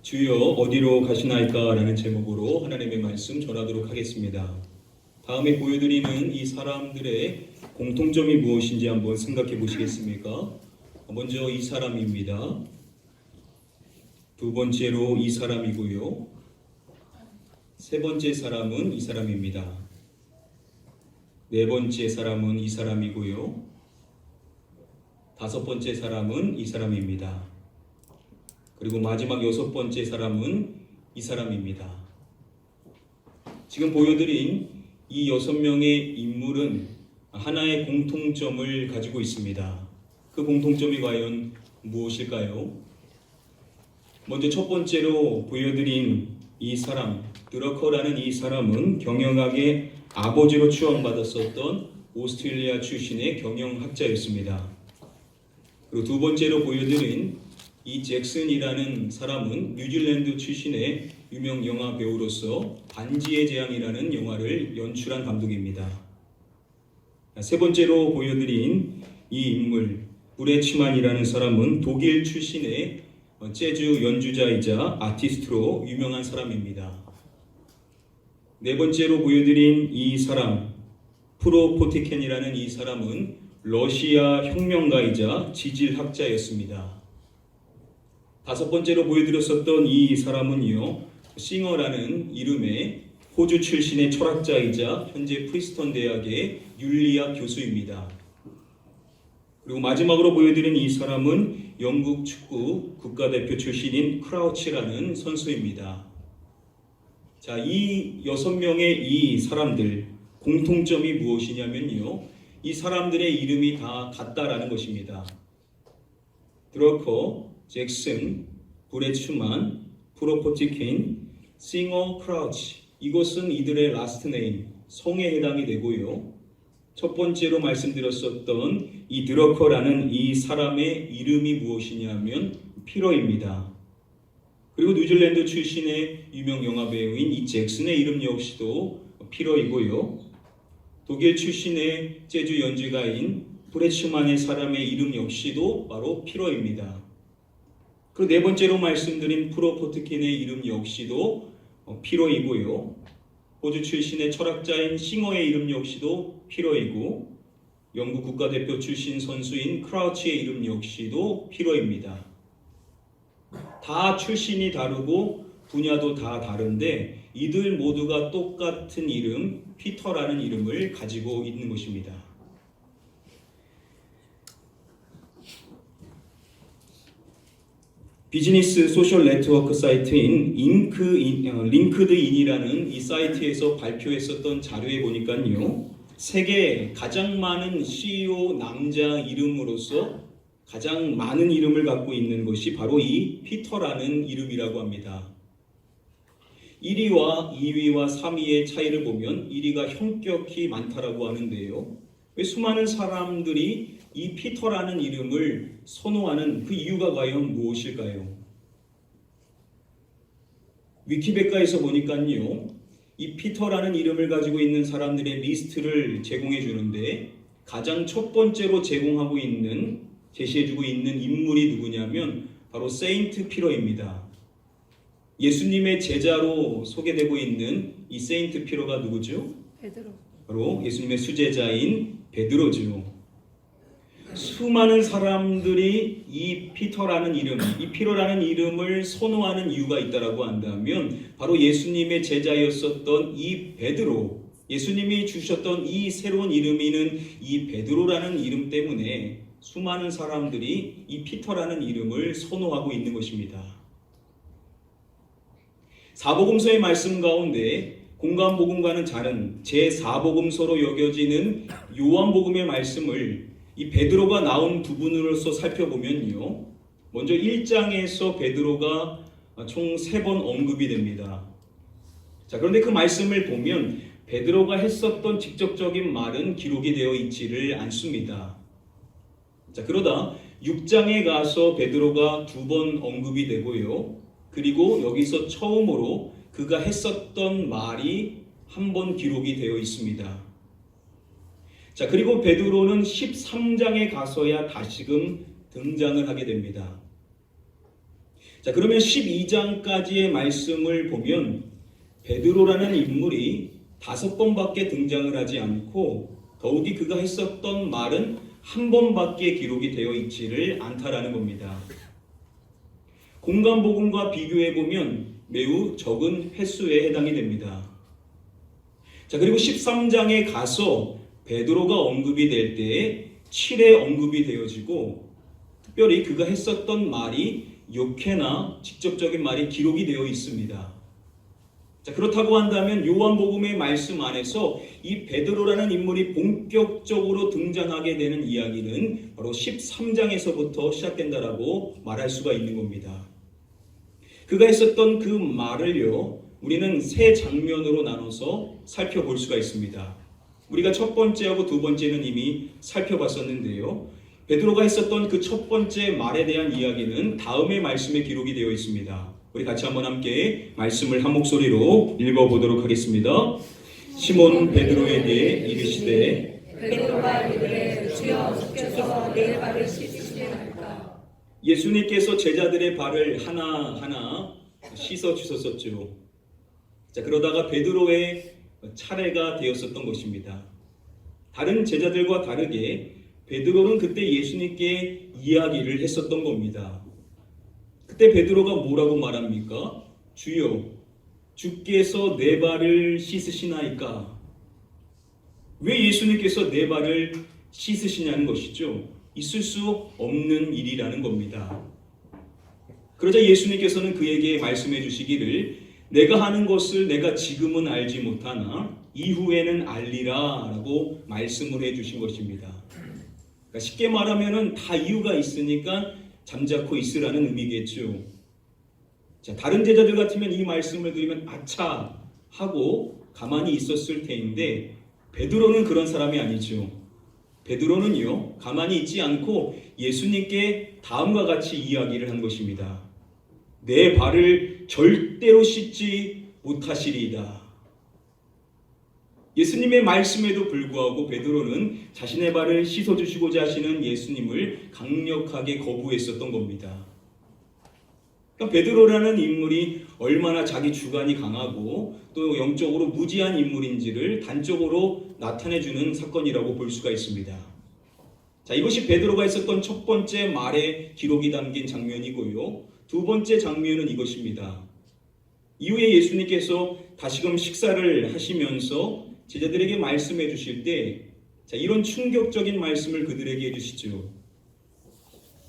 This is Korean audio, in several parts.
주여 어디로 가시나이까 라는 제목으로 하나님의 말씀 전하도록 하겠습니다. 다음에 보여드리는 이 사람들의 공통점이 무엇인지 한번 생각해 보시겠습니까? 먼저 이 사람입니다. 두 번째로 이 사람이고요. 세 번째 사람은 이 사람입니다. 네 번째 사람은 이 사람이고요. 다섯 번째 사람은 이 사람입니다. 그리고 마지막 여섯 번째 사람은 이 사람입니다. 지금 보여드린 이 6명의 인물은 하나의 공통점을 가지고 있습니다. 그 공통점이 과연 무엇일까요? 먼저 첫 번째로 보여드린 이 사람, 드러커라는 이 사람은 경영학의 아버지로 추앙받았었던 오스트레일리아 출신의 경영학자였습니다. 그리고 두 번째로 보여드린 이 잭슨이라는 사람은 뉴질랜드 출신의 유명 영화 배우로서 반지의 제왕이라는 영화를 연출한 감독입니다. 세 번째로 보여드린 이 인물 브레츠만이라는 사람은 독일 출신의 재즈 연주자이자 아티스트로 유명한 사람입니다. 네 번째로 보여드린 이 사람 프로포티켄이라는 이 사람은 러시아 혁명가이자 지질학자였습니다. 다섯 번째로 보여드렸었던 이 사람은요, 싱어라는 이름의 호주 출신의 철학자이자 현재 프리스턴 대학의 윤리학 교수입니다. 그리고 마지막으로 보여드린 이 사람은 영국 축구 국가대표 출신인 크라우치라는 선수입니다. 자, 이 6명의 이 사람들 공통점이 무엇이냐면요, 이 사람들의 이름이 다 같다라는 것입니다. 드러커, 잭슨, 브레츠만, 프로포티킨, 싱어, 크라우치, 이것은 이들의 라스트 네임, 성에 해당이 되고요. 첫 번째로 말씀드렸었던 이 드러커라는 이 사람의 이름이 무엇이냐면 피러입니다. 그리고 뉴질랜드 출신의 유명 영화 배우인 이 잭슨의 이름 역시도 피러이고요. 독일 출신의 재즈 연주가인 브레츠만의 사람의 이름 역시도 바로 피러입니다. 그리고 네 번째로 말씀드린 프로포트킨의 이름 역시도 피러이고요. 호주 출신의 철학자인 싱어의 이름 역시도 피러이고, 영국 국가대표 출신 선수인 크라우치의 이름 역시도 피러입니다. 다 출신이 다르고 분야도 다 다른데 이들 모두가 똑같은 이름, 피터라는 이름을 가지고 있는 것입니다. 비즈니스 소셜 네트워크 사이트인 링크드인이라는 이 사이트에서 발표했었던 자료에 보니까요, 세계 가장 많은 CEO 남자 이름으로서 가장 많은 이름을 갖고 있는 것이 바로 이 피터라는 이름이라고 합니다. 1위와 2위와 3위의 차이를 보면 1위가 현격히 많다라고 하는데요. 왜 수많은 사람들이 이 피터라는 이름을 선호하는 그 이유가 과연 무엇일까요? 위키백과에서 보니까요, 이 피터라는 이름을 가지고 있는 사람들의 리스트를 제공해 주는데 가장 첫 번째로 제시해주고 있는 인물이 누구냐면 바로 세인트 피러입니다. 예수님의 제자로 소개되고 있는 이 세인트 피러가 누구죠? 베드로. 바로 예수님의 수제자인 베드로죠. 수많은 사람들이 이 피터라는 이름, 이 피러라는 이름을 선호하는 이유가 있다라고 한다면 바로 예수님의 제자였었던 이 베드로, 예수님이 주셨던 이 새로운 이름이는 이 베드로라는 이름 때문에 수많은 사람들이 이 피터라는 이름을 선호하고 있는 것입니다. 사복음서의 말씀 가운데 공관복음과는 다른 제4복음서로 여겨지는 요한복음의 말씀을 이 베드로가 나온 부분으로서 살펴보면요, 먼저 1장에서 베드로가 총 3번 언급이 됩니다. 자, 그런데 그 말씀을 보면 베드로가 했었던 직접적인 말은 기록이 되어 있지를 않습니다. 자, 그러다 6장에 가서 베드로가 2번 언급이 되고요, 그리고 여기서 처음으로 그가 했었던 말이 한 번 기록이 되어 있습니다. 자, 그리고 베드로는 13장에 가서야 다시금 등장을 하게 됩니다. 자, 그러면 12장까지의 말씀을 보면 베드로라는 인물이 5번밖에 등장을 하지 않고 더욱이 그가 했었던 말은 한 번밖에 기록이 되어 있지를 않다라는 겁니다. 공간복음과 비교해 보면 매우 적은 횟수에 해당이 됩니다. 자, 그리고 13장에 가서 베드로가 언급이 될 때에 7회 언급이 되어지고 특별히 그가 했었던 말이 6회나 직접적인 말이 기록이 되어 있습니다. 자, 그렇다고 한다면 요한복음의 말씀 안에서 이 베드로라는 인물이 본격적으로 등장하게 되는 이야기는 바로 13장에서부터 시작된다라고 말할 수가 있는 겁니다. 그가 했었던 그 말을요, 우리는 세 장면으로 나눠서 살펴볼 수가 있습니다. 우리가 첫 번째하고 두 번째는 이미 살펴봤었는데요. 베드로가 했었던 그 첫 번째 말에 대한 이야기는 다음의 말씀에 기록이 되어 있습니다. 우리 같이 한번 함께 말씀을 한 목소리로 읽어보도록 하겠습니다. 시몬 베드로에 대해 이르시되 베드로가 이르되 주여 주께서 내 발을 씻으시리까. 예수님께서 제자들의 발을 하나하나 씻어 주셨었죠. 자, 그러다가 베드로의 차례가 되었었던 것입니다. 다른 제자들과 다르게 베드로는 그때 예수님께 이야기를 했었던 겁니다. 그때 베드로가 뭐라고 말합니까? 주여, 주께서 내 발을 씻으시나이까? 왜 예수님께서 내 발을 씻으시냐는 것이죠. 있을 수 없는 일이라는 겁니다. 그러자 예수님께서는 그에게 말씀해 주시기를 내가 하는 것을 내가 지금은 알지 못하나 이후에는 알리라 라고 말씀을 해 주신 것입니다. 그러니까 쉽게 말하면 다 이유가 있으니까 잠자코 있으라는 의미겠죠. 자, 다른 제자들 같으면 이 말씀을 들으면 아차 하고 가만히 있었을 텐데 베드로는 그런 사람이 아니죠. 베드로는요, 가만히 있지 않고 예수님께 다음과 같이 이야기를 한 것입니다. 내 발을 절대로 씻지 못하시리이다. 예수님의 말씀에도 불구하고 베드로는 자신의 발을 씻어주시고자 하시는 예수님을 강력하게 거부했었던 겁니다. 그러니까 베드로라는 인물이 얼마나 자기 주관이 강하고 또 영적으로 무지한 인물인지를 단적으로 나타내주는 사건이라고 볼 수가 있습니다. 자, 이것이 베드로가 했었던 첫 번째 말에 기록이 담긴 장면이고요. 두 번째 장면은 이것입니다. 이후에 예수님께서 다시금 식사를 하시면서 제자들에게 말씀해 주실 때, 자, 이런 충격적인 말씀을 그들에게 해주시죠.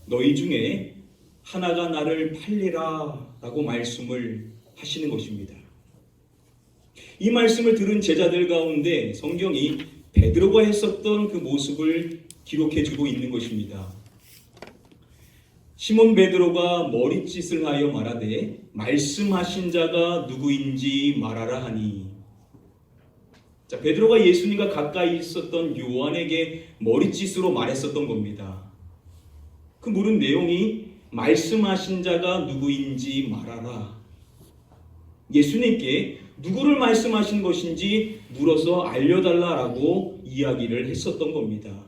너희 중에 하나가 나를 팔리라 라고 말씀을 하시는 것입니다. 이 말씀을 들은 제자들 가운데 성경이 베드로가 했었던 그 모습을 기록해 주고 있는 것입니다. 시몬 베드로가 머리짓을 하여 말하되 말씀하신 자가 누구인지 말하라 하니. 자, 베드로가 예수님과 가까이 있었던 요한에게 머리짓으로 말했었던 겁니다. 그 물은 내용이 말씀하신 자가 누구인지 말하라. 예수님께 누구를 말씀하신 것인지 물어서 알려달라라고 이야기를 했었던 겁니다.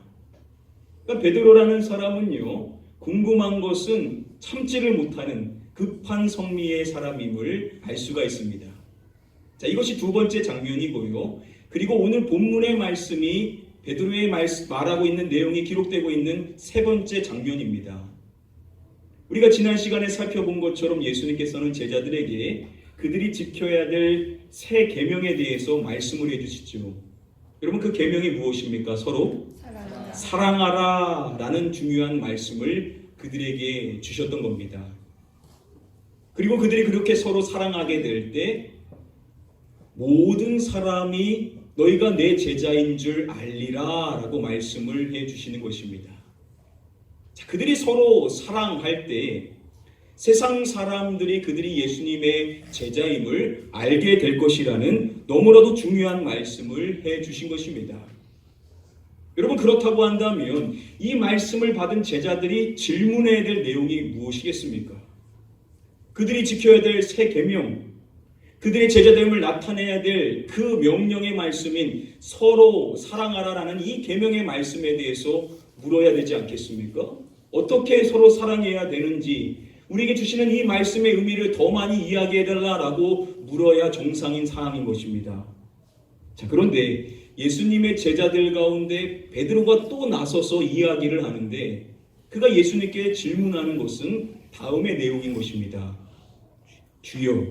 그러니까 베드로라는 사람은요, 궁금한 것은 참지를 못하는 급한 성미의 사람임을 알 수가 있습니다. 자, 이것이 두 번째 장면이고요. 그리고 오늘 본문의 말씀이 베드로의 말하고 있는 내용이 기록되고 있는 세 번째 장면입니다. 우리가 지난 시간에 살펴본 것처럼 예수님께서는 제자들에게 그들이 지켜야 될 세 계명에 대해서 말씀을 해주시죠. 여러분, 그 계명이 무엇입니까? 서로 사랑하라 라는 중요한 말씀을 그들에게 주셨던 겁니다. 그리고 그들이 그렇게 서로 사랑하게 될 때 모든 사람이 너희가 내 제자인 줄 알리라 라고 말씀을 해주시는 것입니다. 자, 그들이 서로 사랑할 때 세상 사람들이 그들이 예수님의 제자임을 알게 될 것이라는 너무나도 중요한 말씀을 해주신 것입니다. 여러분, 그렇다고 한다면 이 말씀을 받은 제자들이 질문해야 될 내용이 무엇이겠습니까? 그들이 지켜야 될 새 계명, 그들의 제자됨을 나타내야 될 그 명령의 말씀인 서로 사랑하라라는 이 계명의 말씀에 대해서 물어야 되지 않겠습니까? 어떻게 서로 사랑해야 되는지, 우리에게 주시는 이 말씀의 의미를 더 많이 이야기해달라고 물어야 정상인 상황인 것입니다. 자, 그런데 예수님의 제자들 가운데 베드로가 또 나서서 이야기를 하는데 그가 예수님께 질문하는 것은 다음의 내용인 것입니다. 주여,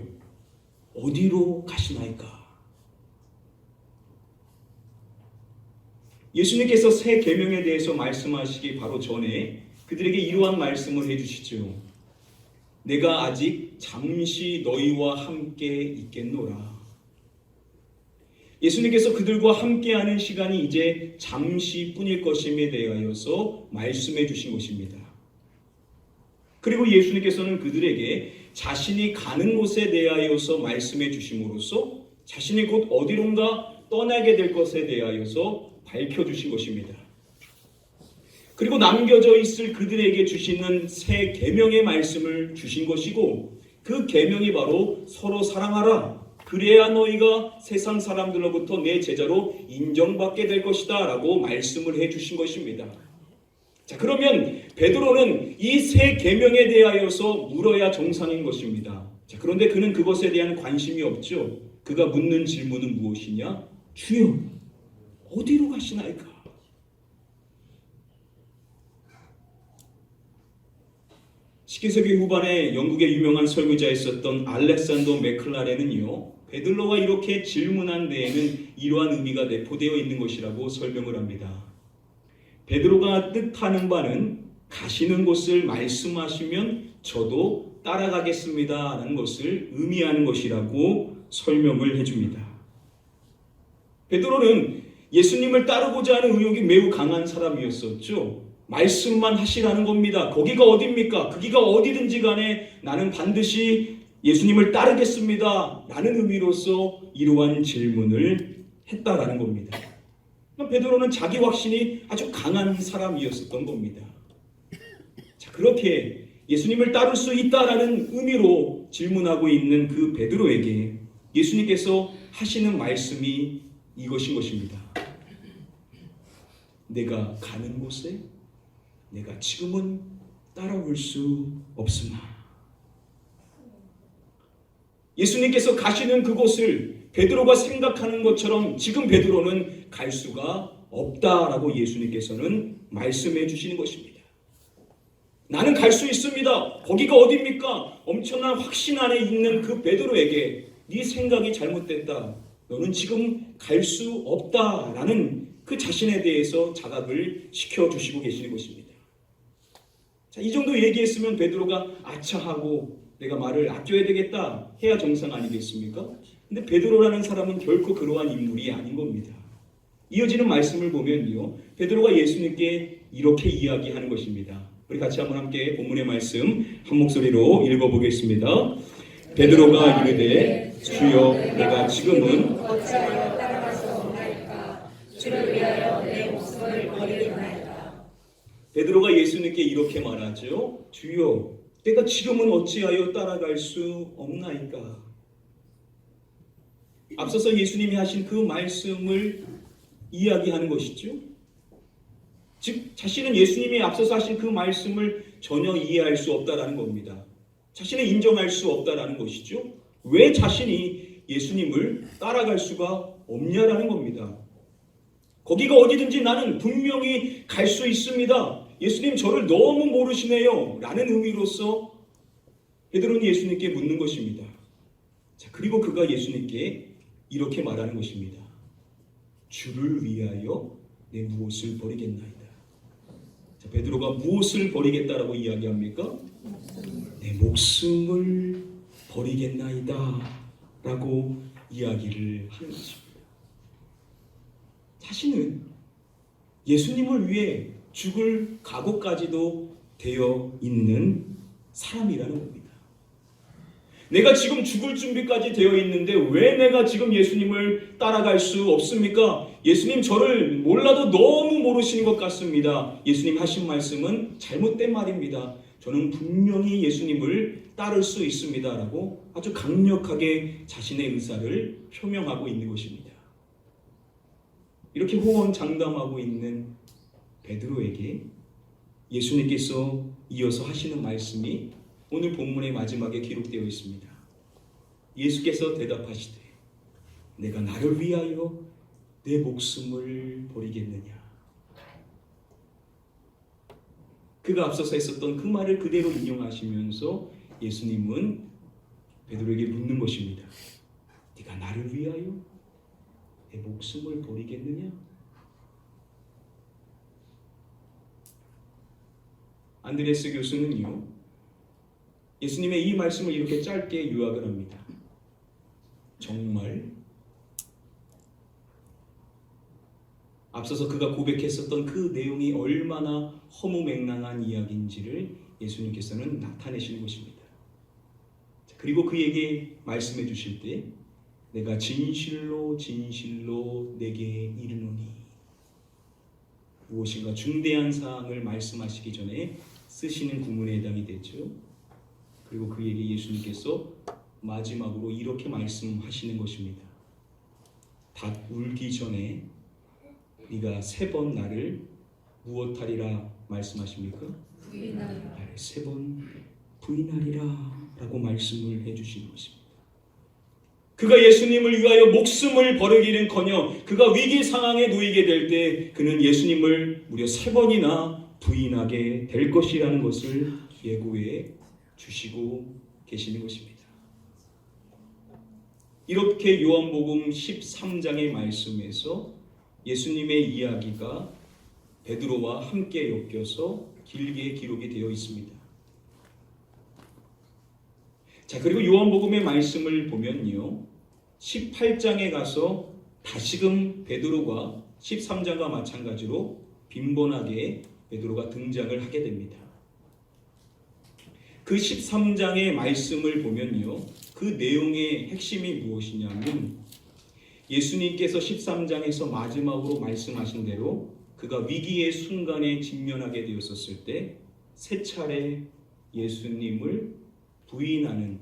어디로 가시나이까? 예수님께서 새 계명에 대해서 말씀하시기 바로 전에 그들에게 이러한 말씀을 해주시죠. 내가 아직 잠시 너희와 함께 있겠노라. 예수님께서 그들과 함께하는 시간이 이제 잠시뿐일 것임에 대하여서 말씀해 주신 것입니다. 그리고 예수님께서는 그들에게 자신이 가는 곳에 대하여서 말씀해 주심으로써 자신이 곧 어디론가 떠나게 될 것에 대하여서 밝혀주신 것입니다. 그리고 남겨져 있을 그들에게 주시는 새 계명의 말씀을 주신 것이고 그 계명이 바로 서로 사랑하라. 그래야 너희가 세상 사람들로부터 내 제자로 인정받게 될 것이다 라고 말씀을 해주신 것입니다. 자, 그러면 베드로는 이 새 계명에 대하여서 물어야 정상인 것입니다. 자, 그런데 그는 그것에 대한 관심이 없죠. 그가 묻는 질문은 무엇이냐? 주여, 어디로 가시나이까? 십기세기 후반에 영국의 유명한 설교자였었던 알렉산더 맥클라렌은요, 베드로가 이렇게 질문한 데에는 이러한 의미가 내포되어 있는 것이라고 설명을 합니다. 베드로가 뜻하는 바는 가시는 곳을 말씀하시면 저도 따라가겠습니다 라는 것을 의미하는 것이라고 설명을 해줍니다. 베드로는 예수님을 따르고자 하는 의욕이 매우 강한 사람이었었죠. 말씀만 하시라는 겁니다. 거기가 어디입니까? 거기가 어디든지 간에 나는 반드시 예수님을 따르겠습니다 라는 의미로서 이러한 질문을 했다라는 겁니다. 베드로는 자기 확신이 아주 강한 사람이었었던 겁니다. 자, 그렇게 예수님을 따를 수 있다라는 의미로 질문하고 있는 그 베드로에게 예수님께서 하시는 말씀이 이것인 것입니다. 내가 가는 곳에 내가 지금은 따라올 수 없으나. 예수님께서 가시는 그곳을 베드로가 생각하는 것처럼 지금 베드로는 갈 수가 없다라고 예수님께서는 말씀해 주시는 것입니다. 나는 갈 수 있습니다. 거기가 어디입니까? 엄청난 확신 안에 있는 그 베드로에게 네 생각이 잘못됐다. 너는 지금 갈 수 없다라는 그 자신에 대해서 자각을 시켜주시고 계시는 것입니다. 자, 이 정도 얘기했으면 베드로가 아차하고 내가 말을 아껴야 되겠다 해야 정상 아니겠습니까? 근데 베드로라는 사람은 결코 그러한 인물이 아닌 겁니다. 이어지는 말씀을 보면요, 베드로가 예수님께 이렇게 이야기하는 것입니다. 우리 같이 한번 함께 본문의 말씀 한 목소리로 읽어보겠습니다. 베드로가 이르되 주여, 내가 지금은 어찌하여 따라갈 수 없나이까? 주를 위하여 내 목숨을 버리겠나이까? 베드로가 예수님께 이렇게 말하죠. 주여, 내가 지금은 어찌하여 따라갈 수 없나이까? 앞서서 예수님이 하신 그 말씀을 이야기하는 것이죠. 즉 자신은 예수님이 앞서서 하신 그 말씀을 전혀 이해할 수 없다라는 겁니다. 자신은 인정할 수 없다라는 것이죠. 왜 자신이 예수님을 따라갈 수가 없냐라는 겁니다. 거기가 어디든지 나는 분명히 갈 수 있습니다. 예수님 저를 너무 모르시네요 라는 의미로서 베드로는 예수님께 묻는 것입니다. 자, 그리고 그가 예수님께 이렇게 말하는 것입니다. 주를 위하여 내 무엇을 버리겠나이다. 자, 베드로가 무엇을 버리겠다라고 이야기합니까? 내 목숨을 버리겠나이다 라고 이야기를 하는 것입니다. 자신은 예수님을 위해 죽을 각오까지도 되어 있는 사람이라는 겁니다. 내가 지금 죽을 준비까지 되어 있는데 왜 내가 지금 예수님을 따라갈 수 없습니까? 예수님 저를 몰라도 너무 모르시는 것 같습니다. 예수님 하신 말씀은 잘못된 말입니다. 저는 분명히 예수님을 따를 수 있습니다 라고 아주 강력하게 자신의 의사를 표명하고 있는 것입니다. 이렇게 호언장담하고 있는 베드로에게 예수님께서 이어서 하시는 말씀이 오늘 본문의 마지막에 기록되어 있습니다. 예수께서 대답하시되 내가 나를 위하여 내 목숨을 버리겠느냐. 그가 앞서서 했었던 그 말을 그대로 인용하시면서 예수님은 베드로에게 묻는 것입니다. 네가 나를 위하여 내 목숨을 버리겠느냐? 안드레스 교수는요, 예수님의 이 말씀을 이렇게 짧게 요약을 합니다. 정말 앞서서 그가 고백했었던 그 내용이 얼마나 허무맹랑한 이야기인지를 예수님께서는 나타내시는 것입니다. 그리고 그에게 말씀해 주실 때 내가 진실로 진실로 내게 이르노니, 무엇인가 중대한 사항을 말씀하시기 전에 쓰시는 구문에 해당이 되죠. 그리고 그에게 예수님께서 마지막으로 이렇게 말씀하시는 것입니다. 닭 울기 전에 네가 3번 나를 무엇하리라 말씀하십니까? 부인하리라. 나를 3번 부인하리라 라고 말씀을 해주시는 것입니다. 그가 예수님을 위하여 목숨을 버리기는커녕 그가 위기 상황에 놓이게 될 때 그는 예수님을 무려 3번이나 부인하게 될 것이라는 것을 예고해 주시고 계시는 것입니다. 이렇게 요한복음 13장의 말씀에서 예수님의 이야기가 베드로와 함께 엮여서 길게 기록이 되어 있습니다. 자, 그리고 요한복음의 말씀을 보면요, 18장에 가서 다시금 베드로가 13장과 마찬가지로 빈번하게 베드로가 등장을 하게 됩니다. 그 13장의 말씀을 보면요, 그 내용의 핵심이 무엇이냐면 예수님께서 13장에서 마지막으로 말씀하신 대로 그가 위기의 순간에 직면하게 되었었을 때 3차례 예수님을 부인하는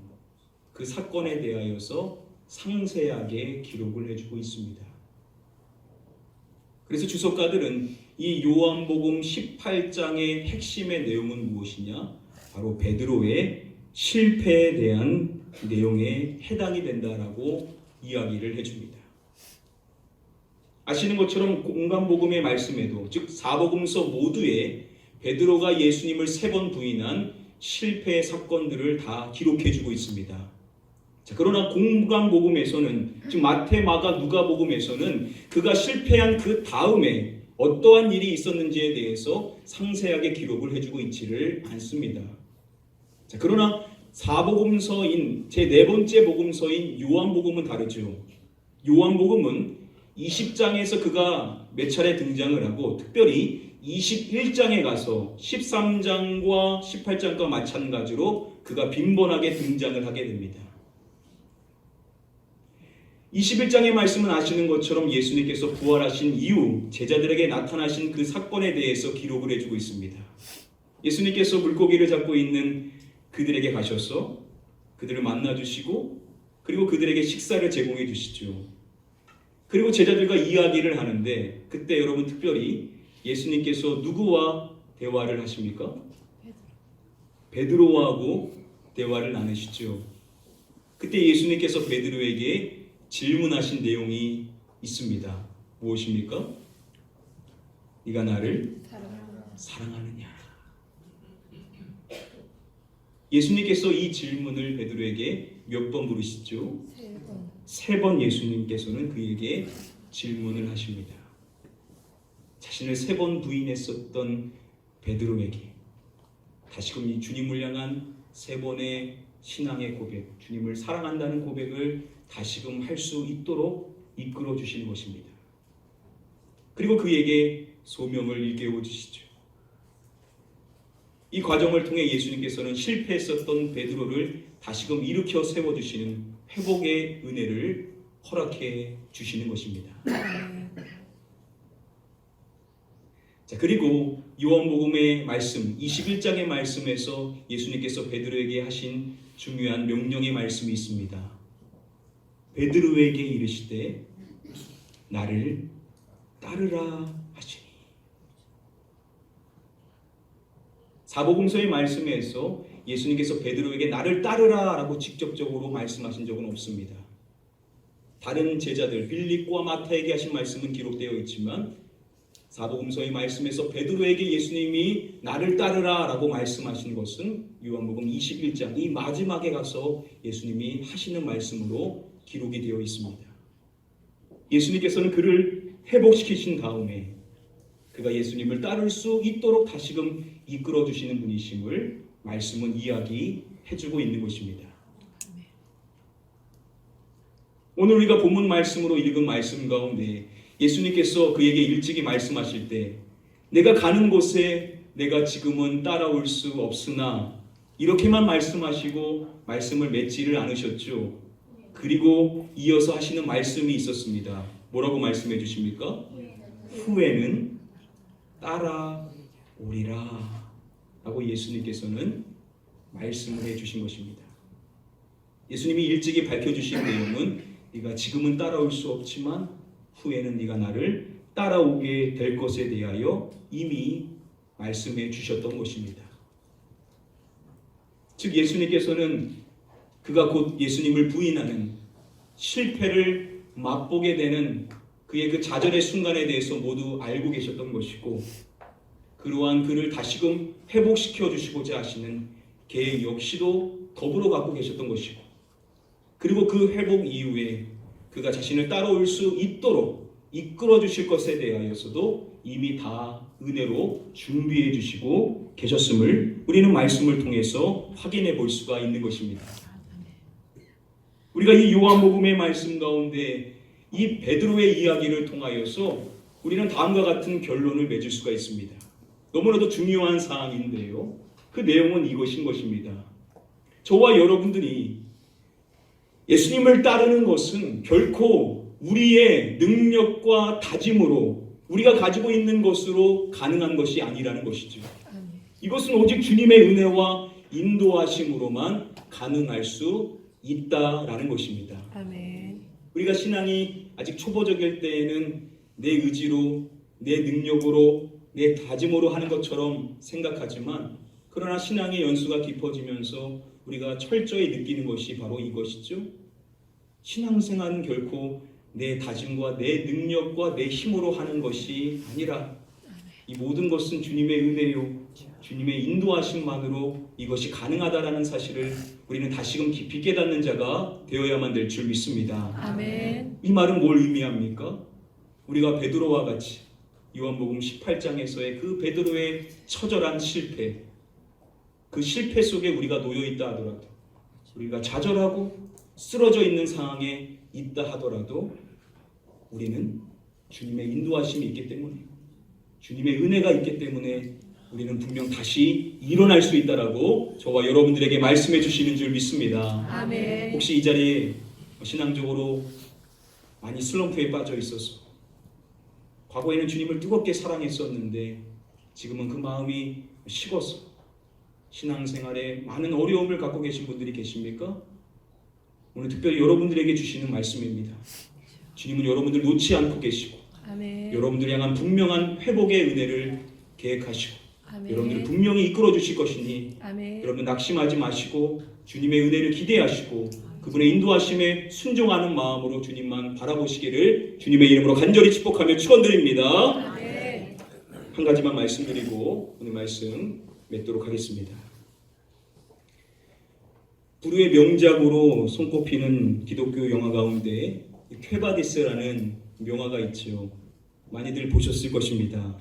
그 사건에 대하여서 상세하게 기록을 해주고 있습니다. 그래서 주석가들은 이 요한복음 18장의 핵심의 내용은 무엇이냐? 바로 베드로의 실패에 대한 내용에 해당이 된다라고 이야기를 해줍니다. 아시는 것처럼 공간복음의 말씀에도, 즉 사복음서 모두에 베드로가 예수님을 3번 부인한 실패의 사건들을 다 기록해주고 있습니다. 자, 그러나 공간복음에서는, 즉 마태, 마가, 누가복음에서는 그가 실패한 그 다음에 어떠한 일이 있었는지에 대해서 상세하게 기록을 해주고 있지를 않습니다. 자, 그러나 사복음서인 제 4번째 복음서인 요한복음은 다르죠. 요한복음은 20장에서 그가 몇 차례 등장을 하고 특별히 21장에 가서 13장과 18장과 마찬가지로 그가 빈번하게 등장을 하게 됩니다. 21장의 말씀은 아시는 것처럼 예수님께서 부활하신 이후 제자들에게 나타나신 그 사건에 대해서 기록을 해주고 있습니다. 예수님께서 물고기를 잡고 있는 그들에게 가셔서 그들을 만나주시고 그리고 그들에게 식사를 제공해 주시죠. 그리고 제자들과 이야기를 하는데 그때 여러분 특별히 예수님께서 누구와 대화를 하십니까? 베드로하고 대화를 나누시죠. 그때 예수님께서 베드로에게 질문하신 내용이 있습니다. 무엇입니까? 네가 나를 사랑하느냐? 예수님께서 이 질문을 베드로에게 몇 번 물으시죠? 3번 예수님께서는 그에게 질문을 하십니다. 자신을 3번 부인했었던 베드로에게 다시금 이 주님을 향한 3번의 신앙의 고백, 주님을 사랑한다는 고백을 다시금 할 수 있도록 이끌어 주시는 것입니다. 그리고 그에게 소명을 일깨워 주시죠. 이 과정을 통해 예수님께서는 실패했었던 베드로를 다시금 일으켜 세워주시는 회복의 은혜를 허락해 주시는 것입니다. 자, 그리고 요한복음의 말씀 21장의 말씀에서 예수님께서 베드로에게 하신 중요한 명령의 말씀이 있습니다. 베드로에게 이르시되 나를 따르라 하시니. 사복음서의 말씀에서 예수님께서 베드로에게 나를 따르라 라고 직접적으로 말씀하신 적은 없습니다. 다른 제자들 빌립과 마타에게 하신 말씀은 기록되어 있지만 사복음서의 말씀에서 베드로에게 예수님이 나를 따르라 라고 말씀하신 것은 요한복음 21장 이 마지막에 가서 예수님이 하시는 말씀으로 기록이 되어 있습니다. 예수님께서는 그를 회복시키신 다음에 그가 예수님을 따를 수 있도록 다시금 이끌어 주시는 분이심을 말씀은 이야기해주고 있는 것입니다. 오늘 우리가 본문 말씀으로 읽은 말씀 가운데 예수님께서 그에게 일찍이 말씀하실 때 내가 가는 곳에 내가 지금은 따라올 수 없으나 이렇게만 말씀하시고 말씀을 맺지를 않으셨죠. 그리고 이어서 하시는 말씀이 있었습니다. 뭐라고 말씀해 주십니까? 후에는 따라오리라 라고 예수님께서는 말씀을 해 주신 것입니다. 예수님이 일찍이 밝혀주신 내용은 네가 지금은 따라올 수 없지만 후에는 네가 나를 따라오게 될 것에 대하여 이미 말씀해 주셨던 것입니다. 즉 예수님께서는 그가 곧 예수님을 부인하는 실패를 맛보게 되는 그의 그 좌절의 순간에 대해서 모두 알고 계셨던 것이고 그러한 그를 다시금 회복시켜 주시고자 하시는 계획 역시도 더불어 갖고 계셨던 것이고 그리고 그 회복 이후에 그가 자신을 따라올 수 있도록 이끌어 주실 것에 대하여서도 이미 다 은혜로 준비해 주시고 계셨음을 우리는 말씀을 통해서 확인해 볼 수가 있는 것입니다. 우리가 이 요한복음의 말씀 가운데 이 베드로의 이야기를 통하여서 우리는 다음과 같은 결론을 맺을 수가 있습니다. 너무나도 중요한 사항인데요. 그 내용은 이것인 것입니다. 저와 여러분들이 예수님을 따르는 것은 결코 우리의 능력과 다짐으로 우리가 가지고 있는 것으로 가능한 것이 아니라는 것이죠. 이것은 오직 주님의 은혜와 인도하심으로만 가능할 수 있다라는 것입니다. 아멘. 우리가 신앙이 아직 초보적일 때에는 내 의지로, 내 능력으로, 내 다짐으로 하는 것처럼 생각하지만 그러나 신앙의 연수가 깊어지면서 우리가 철저히 느끼는 것이 바로 이것이죠. 신앙생활은 결코 내 다짐과 내 능력과 내 힘으로 하는 것이 아니라 이 모든 것은 주님의 은혜요, 주님의 인도하심만으로 이것이 가능하다라는 사실을 우리는 다시금 깊이 깨닫는 자가 되어야만 될 줄 믿습니다. 아멘. 이 말은 뭘 의미합니까? 우리가 베드로와 같이 요한복음 18장에서의 그 베드로의 처절한 실패, 그 실패 속에 우리가 놓여 있다 하더라도 우리가 좌절하고 쓰러져 있는 상황에 있다 하더라도 우리는 주님의 인도하심이 있기 때문에 주님의 은혜가 있기 때문에 우리는 분명 다시 일어날 수 있다라고 저와 여러분들에게 말씀해 주시는 줄 믿습니다. 아멘. 혹시 이 자리에 신앙적으로 많이 슬럼프에 빠져 있어서 과거에는 주님을 뜨겁게 사랑했었는데 지금은 그 마음이 식어서 신앙생활에 많은 어려움을 갖고 계신 분들이 계십니까? 오늘 특별히 여러분들에게 주시는 말씀입니다. 주님은 여러분들 놓지 않고 계시고 아멘. 여러분들 향한 분명한 회복의 은혜를 계획하시고 아멘. 여러분들을 분명히 이끌어 주실 것이니 아멘. 여러분 낙심하지 마시고 주님의 은혜를 기대하시고 그분의 인도하심에 순종하는 마음으로 주님만 바라보시기를 주님의 이름으로 간절히 축복하며 축원드립니다. 아멘. 한 가지만 말씀드리고 오늘 말씀 맺도록 하겠습니다. 불후의 명작으로 손꼽히는 기독교 영화 가운데 쾌바디스라는 명화가 있죠. 많이들 보셨을 것입니다.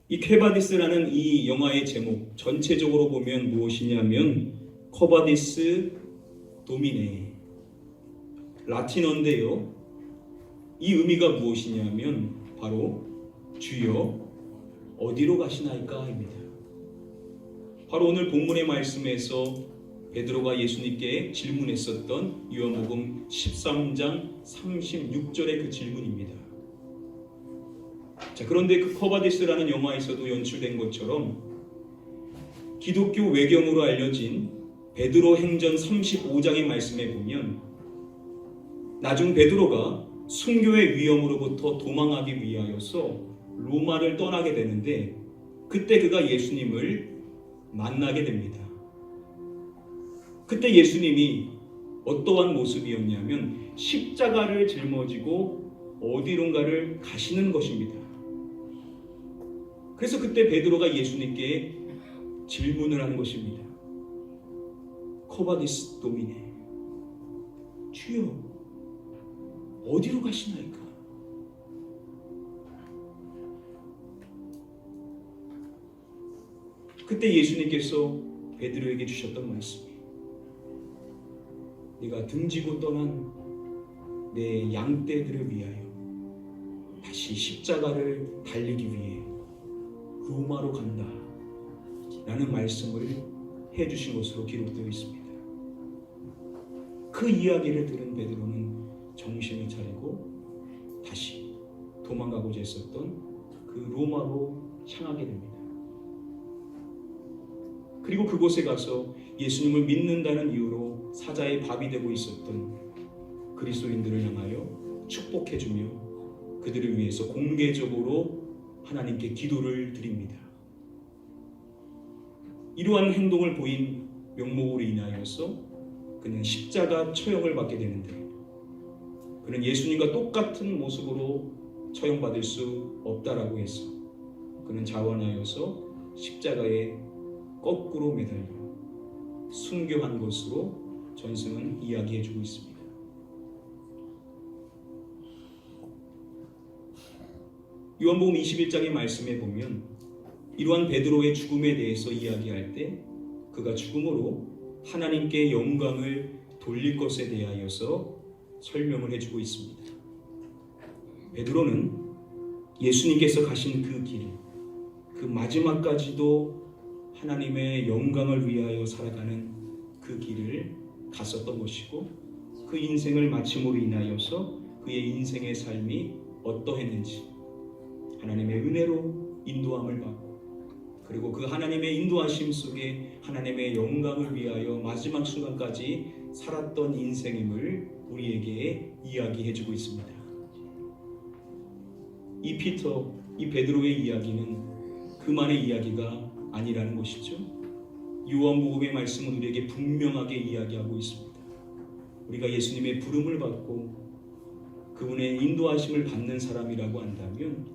이 쾌바디스라는 이 영화의 제목 전체적으로 보면 무엇이냐면 커바디스 도미네 라틴어인데요. 이 의미가 무엇이냐면 바로 주여 어디로 가시나이까입니다. 바로 오늘 본문의 말씀에서 베드로가 예수님께 질문했었던 요한복음 13장 36절의 그 질문입니다. 자, 그런데 그 커바디스라는 영화에서도 연출된 것처럼 기독교 외경으로 알려진 베드로 행전 35장의 말씀에 보면 나중 베드로가 순교의 위험으로부터 도망하기 위하여서 로마를 떠나게 되는데 그때 그가 예수님을 만나게 됩니다. 그때 예수님이 어떠한 모습이었냐면 십자가를 짊어지고 어디론가를 가시는 것입니다. 그래서 그때 베드로가 예수님께 질문을 하는 것입니다. 코바디스 도미네, 주여 어디로 가시나이까? 그때 예수님께서 베드로에게 주셨던 말씀이, 네가 등지고 떠난 내 양떼들을 위하여 다시 십자가를 달리기 위해 로마로 간다 라는 말씀을 해주신 것으로 기록되어 있습니다. 그 이야기를 들은 베드로는 정신을 차리고 다시 도망가고자 했었던 그 로마로 향하게 됩니다. 그리고 그곳에 가서 예수님을 믿는다는 이유로 사자의 밥이 되고 있었던 그리스도인들을 향하여 축복해주며 그들을 위해서 공개적으로 하나님께 기도를 드립니다. 이러한 행동을 보인 명목으로 인하여서 그는 십자가 처형을 받게 되는데, 그는 예수님과 똑같은 모습으로 처형받을 수 없다라고 해서 그는 자원하여서 십자가에 거꾸로 매달려 순교한 것으로 전승은 이야기해주고 있습니다. 요한복음 21장의 말씀에 보면 이러한 베드로의 죽음에 대해서 이야기할 때 그가 죽음으로 하나님께 영광을 돌릴 것에 대하여서 설명을 해주고 있습니다. 베드로는 예수님께서 가신 그 길, 그 마지막까지도 하나님의 영광을 위하여 살아가는 그 길을 갔었던 것이고, 그 인생을 마침으로 인하여서 그의 인생의 삶이 어떠했는지 하나님의 은혜로 인도함을 받고, 그리고 그 하나님의 인도하심 속에 하나님의 영광을 위하여 마지막 순간까지 살았던 인생임을 우리에게 이야기해주고 있습니다. 이 피터, 이 베드로의 이야기는 그만의 이야기가 아니라는 것이죠. 요한복음의 말씀은 우리에게 분명하게 이야기하고 있습니다. 우리가 예수님의 부름을 받고 그분의 인도하심을 받는 사람이라고 한다면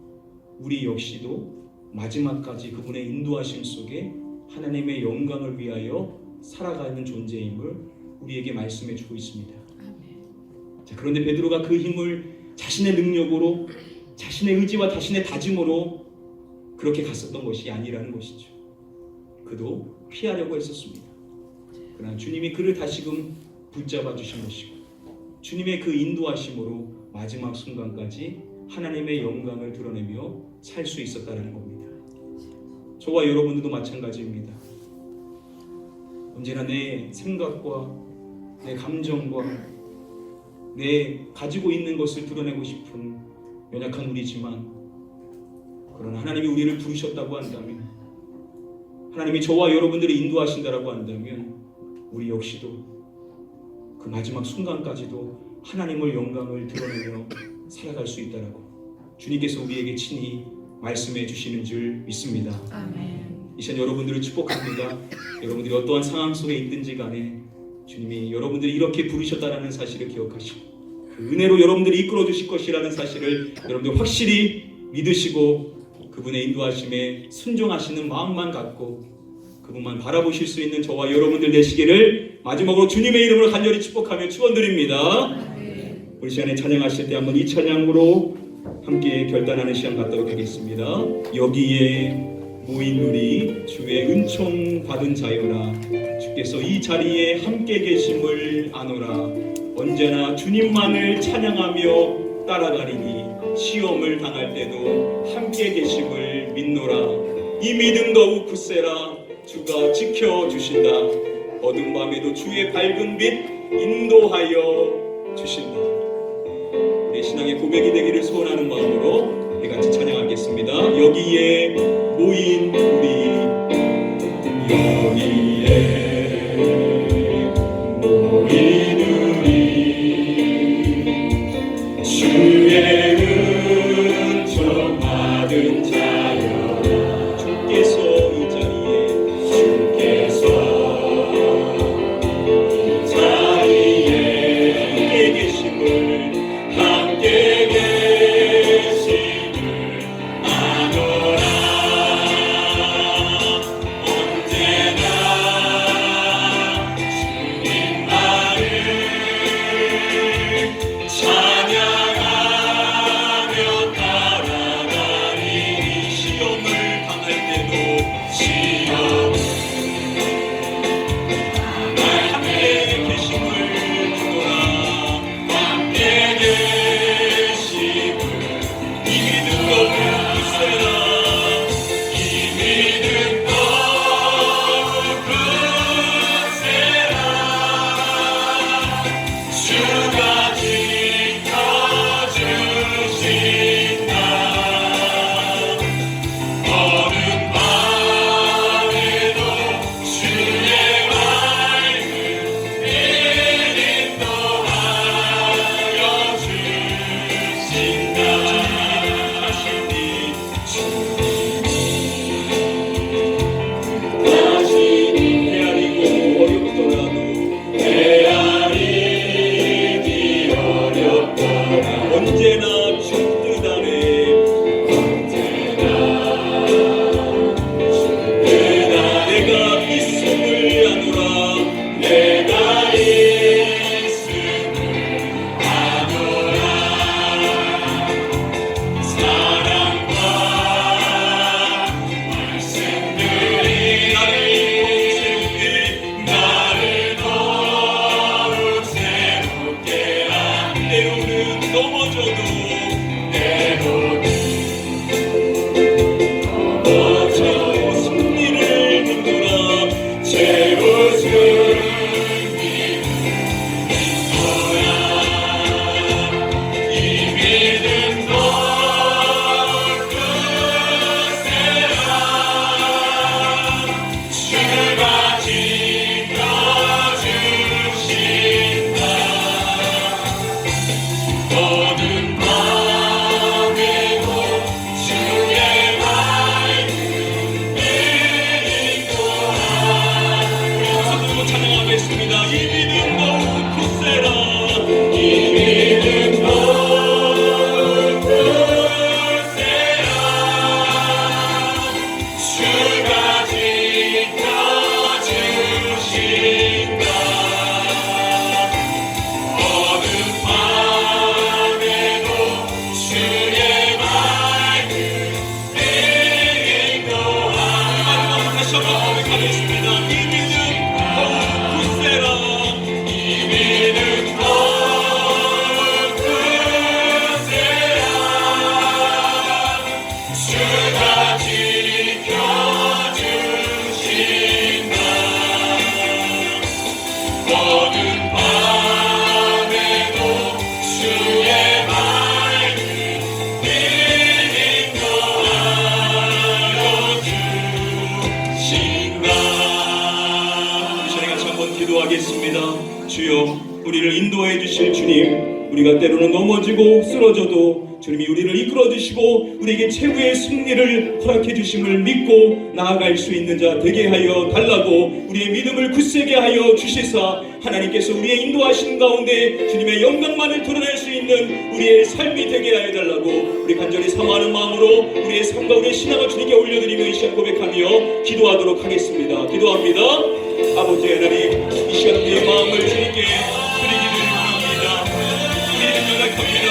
우리 역시도 마지막까지 그분의 인도하심 속에 하나님의 영광을 위하여 살아가는 존재임을 우리에게 말씀해 주고 있습니다. 자, 그런데 베드로가 그 힘을 자신의 능력으로, 자신의 의지와 자신의 다짐으로 그렇게 갔었던 것이 아니라는 것이죠. 그도 피하려고 했었습니다. 그러나 주님이 그를 다시금 붙잡아 주신 것이고, 주님의 그 인도하심으로 마지막 순간까지 하나님의 영광을 드러내며 살 수 있었다는 겁니다. 저와 여러분들도 마찬가지입니다. 언제나 내 생각과 내 감정과 내 가지고 있는 것을 드러내고 싶은 연약한 우리지만, 그러나 하나님이 우리를 부르셨다고 한다면, 하나님이 저와 여러분들을 인도하신다라고 한다면 우리 역시도 그 마지막 순간까지도 하나님의 영광을 드러내며 살아갈 수 있다라고 주님께서 우리에게 친히 말씀해 주시는 줄 믿습니다. 아멘. 이 시간 여러분들을 축복합니다. 여러분들이 어떠한 상황 속에 있든지 간에 주님이 여러분들을 이렇게 부르셨다라는 사실을 기억하시고 그 은혜로 여러분들이 이끌어 주실 것이라는 사실을 여러분들 확실히 믿으시고 그분의 인도하심에 순종하시는 마음만 갖고 그분만 바라보실 수 있는 저와 여러분들 되시기를 마지막으로 주님의 이름으로 간절히 축복하며 축원드립니다. 우리 시간에 찬양하실 때 한번 이 찬양으로 함께 결단하는 시간 갖도록 하겠습니다. 여기에 모인 우리 주의 은총 받은 자여라, 주께서 이 자리에 함께 계심을 아노라. 언제나 주님만을 찬양하며 따라가리니 시험을 당할 때도 함께 계심을 믿노라. 이 믿음 더욱 굳세라. 주가 지켜주신다. 어두운 밤에도 주의 밝은 빛 인도하여 주신다. 우리 신앙의 고백이 되기를 소원하는 마음으로 같이 찬양하겠습니다. 여기에 모인 우리, 여기에 모인 우리, 주의 은총 받은 자여라. 주께서 이 자리에, 주께서 기도하겠습니다. 주여, 우리를 인도해 주실 주님, 우리가 때로는 넘어지고 쓰러져도 주님이 우리를 이끌어 주시고 우리에게 최후의 승리를 허락해 주심을 믿고 나아갈 수 있는 자 되게 하여 달라고 우리의 믿음을 굳세게 하여 주시사 하나님께서 우리의 인도하신 가운데 주님의 영광만을 드러낼 수 있는 우리의 삶이 되게 하여 달라고 우리 간절히 사모하는 마음으로 우리의 삶과 우리의 신앙을 주님께 올려드리며 이 시간 고백하며 기도하도록 하겠습니다. 기도합니다. 아버지 하나님, 이 시간 우리의 마음을 주님께 드리기를 원합니다. 우리는 연약합니다.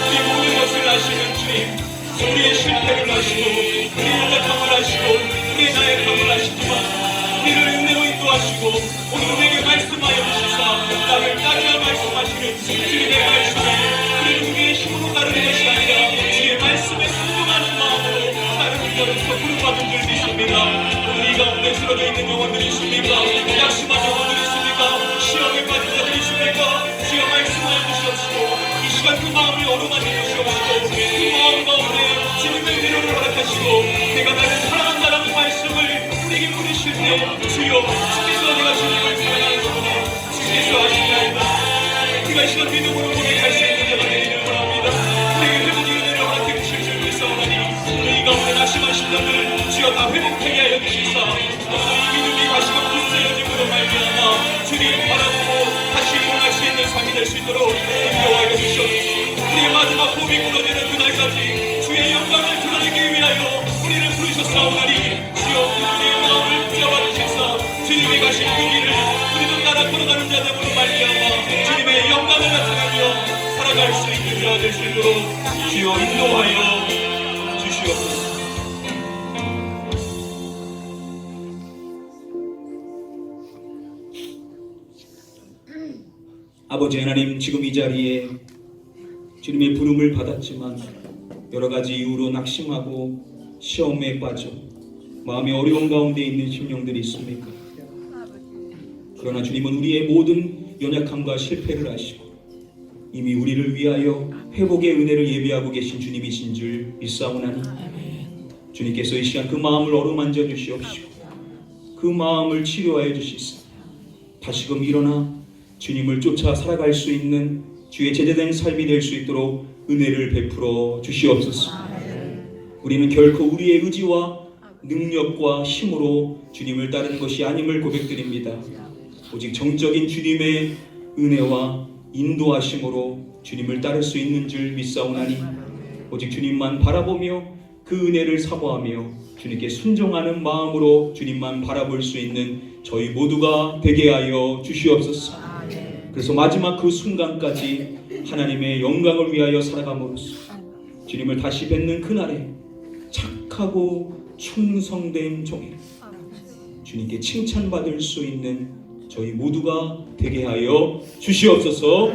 우리 모든 것을 아시는 주님, 우리의 실패를 아시고 우리의 연약함을 아시고 우리의 나약함을 아시지만 우리를 은혜로 인도하시고 오늘 우리에게 말씀하여 주시사 나를 따르라 말씀하시는 주님의 말씀에 우리는 우리의 힘으로 따르는 것이 아니라 주의 말씀에 순종하는 마음으로 따르는 것으로 부름받은 줄 믿습니다. 오늘 이 가운데 쓰러져 있는 영혼들이 있습니까? 약심한 영혼들이 있습니까? 시험에 빠진 자들이 있습니까? 주여 말씀하여 주시옵시고 이 시간 그 마음을 어루만져 주시옵시고 그 마음 가운데 주님의 위로를 허락하시고 내가 나를 사랑한다라는 말씀을 우리에게 부르실 때 주여 주께서 내가 주님을 사랑하는 것보다 주께서 하시나이다. 우리가 이 시간 믿음으로 고백할 수 있는 자가 되기를 원합니다. 우리에게 회복의 은혜를 허락해 주실 줄 믿사오나니 오늘 이 가운데 낙심한 심령을 주여 다 회복하게 하여 주시사 오늘 이 믿음이 다시금 굳세어짐으로 말미암아 주님 바라보고 다시 일어날 수 있는 삶이 될 수 있도록 인도하여 주시옵소서. 우리의 마지막 호흡이 끊어지는 그날까지 주의 영광을 드러내기 위하여 우리를 부르셨사오나니 주여 우리의 마음을 붙잡아 주시사 주님이 가신 그 길을 우리도 따라 걸어가는 자들로 말미암아 주님의 영광을 나타내며 살아갈 수 있는 자 될 수 있도록 주여 인도하여 주시옵소서. 아버지 하나님, 지금 이 자리에 주님의 부름을 받았지만 여러 가지 이유로 낙심하고 시험에 빠져 마음의 어려운 가운데 있는 심령들이 있습니까? 그러나 주님은 우리의 모든 연약함과 실패를 아시고 이미 우리를 위하여 회복의 은혜를 예비하고 계신 주님이신 줄 믿사오나니 주님께서 이 시간 그 마음을 어루만져 주시옵시고 그 마음을 치료하여 주시옵소서. 다시금 일어나 주님을 쫓아 살아갈 수 있는 주의 제대된 삶이 될 수 있도록 은혜를 베풀어 주시옵소서. 우리는 결코 우리의 의지와 능력과 힘으로 주님을 따르는 것이 아님을 고백드립니다. 오직 정적인 주님의 은혜와 인도하심으로 주님을 따를 수 있는 줄 믿사오나니 오직 주님만 바라보며 그 은혜를 사모하며 주님께 순종하는 마음으로 주님만 바라볼 수 있는 저희 모두가 되게 하여 주시옵소서. 그래서 마지막 그 순간까지 하나님의 영광을 위하여 살아감으로써 주님을 다시 뵙는 그날에 착하고 충성된 종이 주님께 칭찬받을 수 있는 저희 모두가 되게 하여 주시옵소서.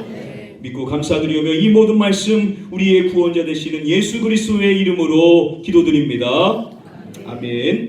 믿고 감사드리며 이 모든 말씀 우리의 구원자 되시는 예수 그리스도의 이름으로 기도드립니다. 아멘.